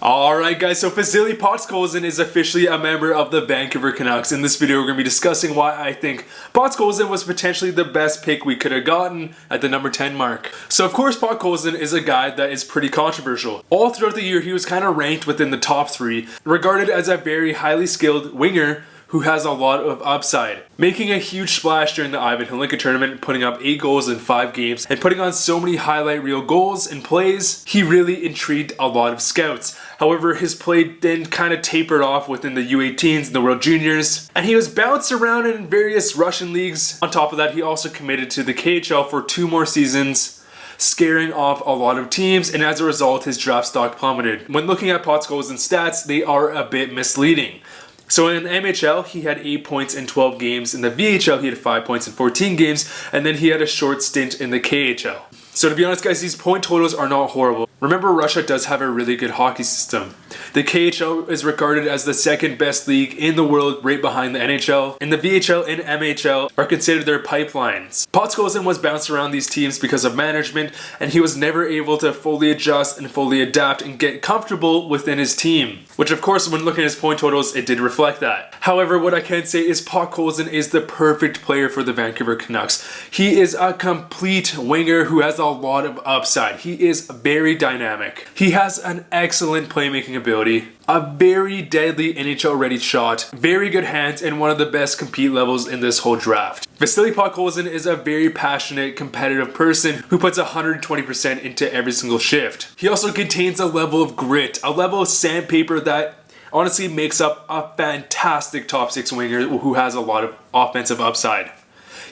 Alright guys, so Vasili Podkolzin is officially a member of the Vancouver Canucks. In this video we're going to be discussing why I think Podkolzin was potentially the best pick we could have gotten at the number 10 mark. So of course Podkolzin is a guy that is pretty controversial. All throughout the year he was kind of ranked within the top 3, regarded as a very highly skilled winger who has a lot of upside. Making a huge splash during the Ivan Hlinka tournament, putting up 8 goals in 5 games, and putting on so many highlight reel goals and plays, he really intrigued a lot of scouts. However, his play then kind of tapered off within the U18s and the World Juniors, and he was bounced around in various Russian leagues. On top of that, he also committed to the KHL for 2 more seasons, scaring off a lot of teams, and as a result, his draft stock plummeted. When looking at Podkolzin's stats, they are a bit misleading. So in the NHL, he had 8 points in 12 games. In the VHL, he had 5 points in 14 games. And then he had a short stint in the KHL. So to be honest guys, these point totals are not horrible. Remember, Russia does have a really good hockey system. The KHL is regarded as the second best league in the world, right behind the NHL. And the VHL and MHL are considered their pipelines. Podkolzin was bounced around these teams because of management, and he was never able to fully adjust and fully adapt and get comfortable within his team. Which of course, when looking at his point totals, it did reflect that. However, what I can say is Podkolzin is the perfect player for the Vancouver Canucks. He is a complete winger who has a lot of upside. He is very dynamic. He has an excellent playmaking ability, a very deadly NHL ready shot, very good hands, and one of the best compete levels in this whole draft. Vasili Podkolzin is a very passionate, competitive person who puts 120% into every single shift. He also contains a level of grit, a level of sandpaper that honestly makes up a fantastic top 6 winger who has a lot of offensive upside.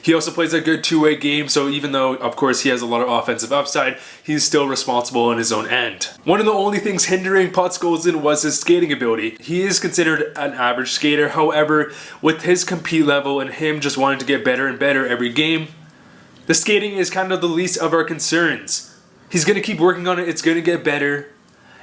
He also plays a good two-way game, so even though, of course, he has a lot of offensive upside, he's still responsible on his own end. One of the only things hindering Podkolzin was his skating ability. He is considered an average skater, however, with his compete level and him just wanting to get better and better every game, the skating is kind of the least of our concerns. He's going to keep working on it, it's going to get better.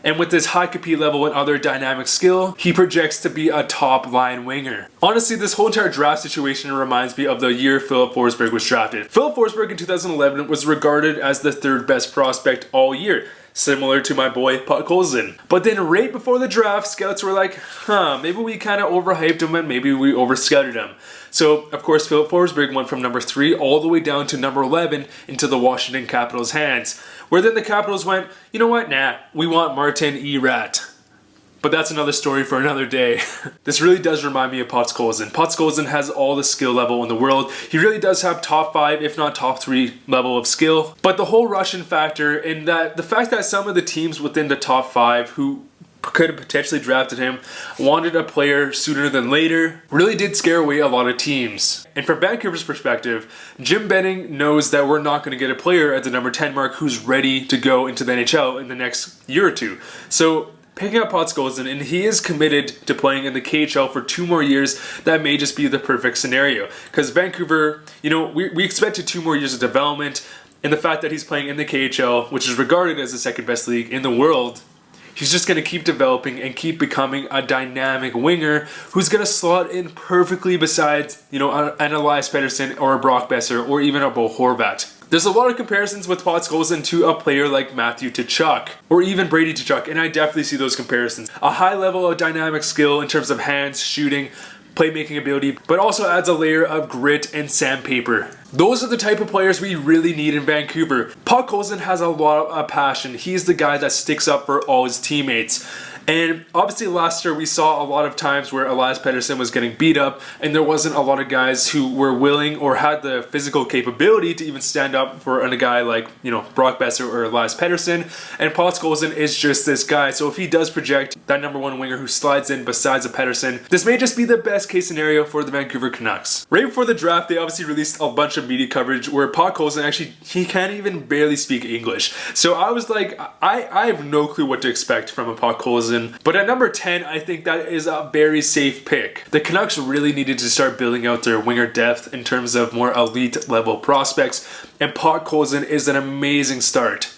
And with this high compete level and other dynamic skill, he projects to be a top line winger. Honestly, this whole entire draft situation reminds me of the year Filip Forsberg was drafted. Filip Forsberg in 2011 was regarded as the 3rd best prospect all year, similar to my boy Podkolzin. But then right before the draft, scouts were like, maybe we kind of overhyped him and maybe we overscouted him. So, of course, Filip Forsberg went from number 3 all the way down to number 11 into the Washington Capitals' hands. Where then the Capitals went, you know what, nah, we want Martin Erat. But that's another story for another day. This really does remind me of Podkolzin. Podkolzin has all the skill level in the world. He really does have top 5, if not top 3 level of skill. But the whole Russian factor and that the fact that some of the teams within the top 5 who could have potentially drafted him wanted a player sooner than later really did scare away a lot of teams. And from Vancouver's perspective, Jim Benning knows that we're not going to get a player at the number 10 mark who's ready to go into the NHL in the next year or 2. So picking up Podkolzin, and he is committed to playing in the KHL for 2 more years, that may just be the perfect scenario. Because Vancouver, we expected 2 more years of development, and the fact that he's playing in the KHL, which is regarded as the 2nd best league in the world, he's just going to keep developing and keep becoming a dynamic winger who's going to slot in perfectly besides, an Elias Pettersson or a Brock Besser or even a Bo Horvat. There's a lot of comparisons with Podkolzin to a player like Matthew Tkachuk or even Brady Tkachuk, and I definitely see those comparisons. A high level of dynamic skill in terms of hands, shooting, playmaking ability, but also adds a layer of grit and sandpaper. Those are the type of players we really need in Vancouver. Podkolzin has a lot of passion. He's the guy that sticks up for all his teammates. And obviously last year we saw a lot of times where Elias Pettersson was getting beat up and there wasn't a lot of guys who were willing or had the physical capability to even stand up for a guy like, Brock Besser or Elias Pettersson. And Podkolzin is just this guy. So if he does project that number 1 winger who slides in besides a Pettersson, this may just be the best case scenario for the Vancouver Canucks. Right before the draft, they obviously released a bunch of media coverage where Podkolzin actually, he can't even barely speak English. So I was like, I have no clue what to expect from a Podkolzin. But at number 10, I think that is a very safe pick. The Canucks really needed to start building out their winger depth in terms of more elite level prospects, and Podkolzin is an amazing start.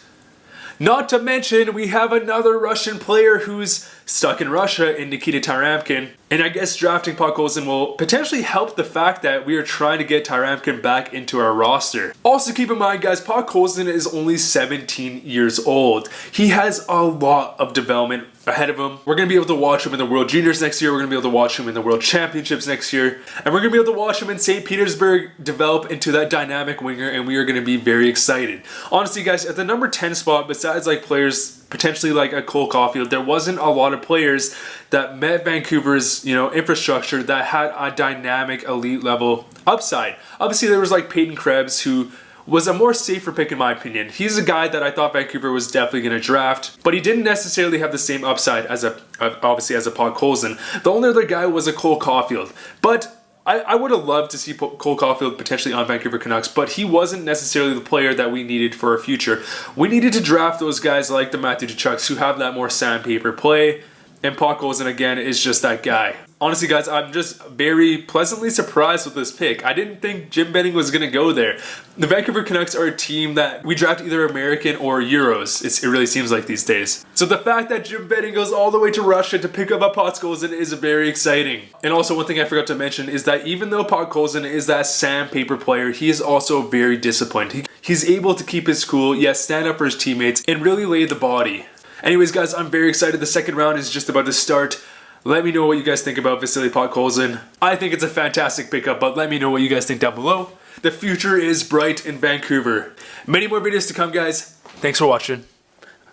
Not to mention, we have another Russian player who's stuck in Russia in Nikita Tyramkin. And I guess drafting Podkolzin will potentially help the fact that we are trying to get Tyramkin back into our roster. Also keep in mind guys, Podkolzin is only 17 years old. He has a lot of development ahead of him. We're going to be able to watch him in the World Juniors next year. We're going to be able to watch him in the World Championships next year. And we're going to be able to watch him in St. Petersburg develop into that dynamic winger, and we are going to be very excited. Honestly, guys, at the number 10 spot, besides like players potentially like a Cole Caulfield, there wasn't a lot of players that met Vancouver's, infrastructure that had a dynamic elite level upside. Obviously, there was like Peyton Krebs, who was a more safer pick in my opinion. He's a guy that I thought Vancouver was definitely going to draft, but he didn't necessarily have the same upside as obviously as a Podkolzin. The only other guy was a Cole Caulfield, but I would have loved to see Cole Caulfield potentially on Vancouver Canucks, but he wasn't necessarily the player that we needed for our future. We needed to draft those guys like the Matthew Tkachuk's who have that more sandpaper play, and Podkolzin again is just that guy. Honestly, guys, I'm just very pleasantly surprised with this pick. I didn't think Jim Benning was going to go there. The Vancouver Canucks are a team that we draft either American or Euros. It really seems like these days. So the fact that Jim Benning goes all the way to Russia to pick up a Podkolzin is very exciting. And also one thing I forgot to mention is that even though Podkolzin is that sandpaper player, he is also very disciplined. He's able to keep his cool, yet stand up for his teammates and really lay the body. Anyways, guys, I'm very excited. The second round is just about to start. Let me know what you guys think about Vasili Podkolzin. I think it's a fantastic pickup, but let me know what you guys think down below. The future is bright in Vancouver. Many more videos to come, guys. Thanks for watching.